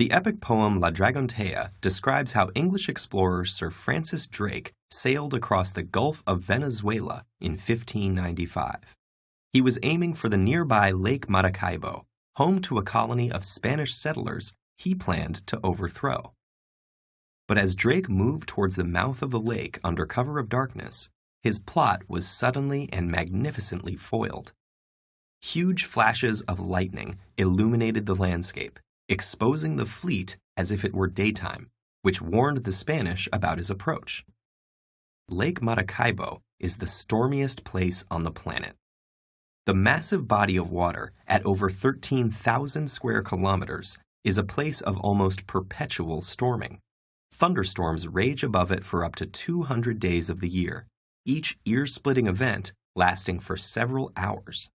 The epic poem La Dragontea describes how English explorer Sir Francis Drake sailed across the Gulf of Venezuela in 1595. He was aiming for the nearby Lake Maracaibo, home to a colony of Spanish settlers he planned to overthrow. But as Drake moved towards the mouth of the lake under cover of darkness, his plot was suddenly and magnificently foiled. Huge flashes of lightning illuminated the landscape, exposing the fleet as if it were daytime, which warned the Spanish about his approach. Lake Maracaibo is the stormiest place on the planet. The massive body of water, at over 13,000 square kilometers, is a place of almost perpetual storming. Thunderstorms rage above it for up to 200 days of the year, each ear-splitting event lasting for several hours.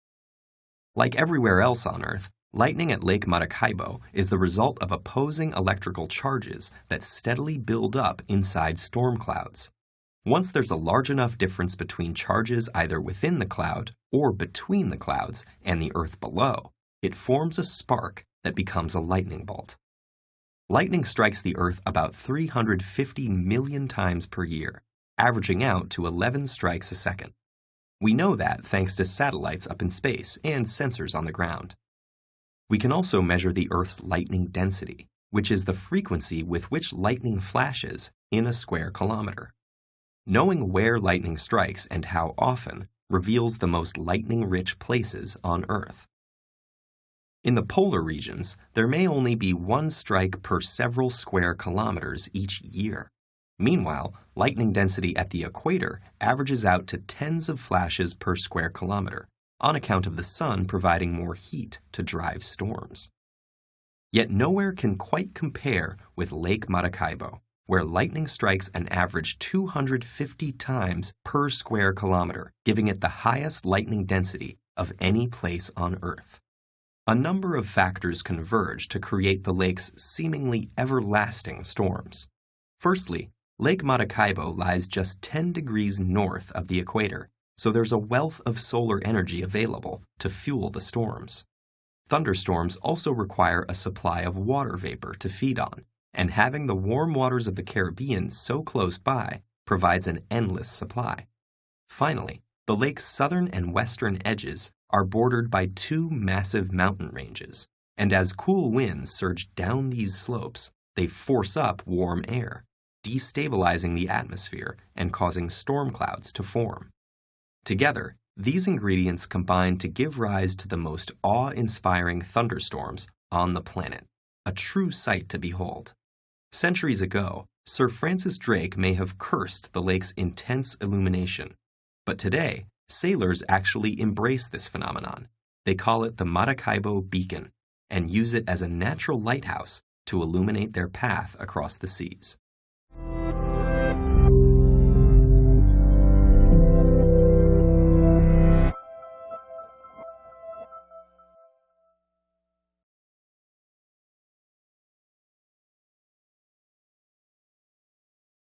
Like everywhere else on Earth, lightning at Lake Maracaibo is the result of opposing electrical charges that steadily build up inside storm clouds. Once there's a large enough difference between charges either within the cloud or between the clouds and the Earth below, it forms a spark that becomes a lightning bolt. Lightning strikes the Earth about 350 million times per year, averaging out to 11 strikes a second. We know that thanks to satellites up in space and sensors on the ground. We can also measure the Earth's lightning density, which is the frequency with which lightning flashes in a square kilometer. Knowing where lightning strikes and how often reveals the most lightning-rich places on Earth. In the polar regions, there may only be one strike per several square kilometers each year. Meanwhile, lightning density at the equator averages out to tens of flashes per square kilometer, on account of the sun providing more heat to drive storms. Yet nowhere can quite compare with Lake Maracaibo, where lightning strikes an average 250 times per square kilometer, giving it the highest lightning density of any place on Earth. A number of factors converge to create the lake's seemingly everlasting storms. Firstly, Lake Maracaibo lies just 10 degrees north of the equator, so there's a wealth of solar energy available to fuel the storms. Thunderstorms also require a supply of water vapor to feed on, and having the warm waters of the Caribbean so close by provides an endless supply. Finally, the lake's southern and western edges are bordered by two massive mountain ranges, and as cool winds surge down these slopes, they force up warm air, destabilizing the atmosphere and causing storm clouds to form. Together, these ingredients combine to give rise to the most awe-inspiring thunderstorms on the planet, a true sight to behold. Centuries ago, Sir Francis Drake may have cursed the lake's intense illumination, but today, sailors actually embrace this phenomenon. They call it the Maracaibo Beacon and use it as a natural lighthouse to illuminate their path across the seas.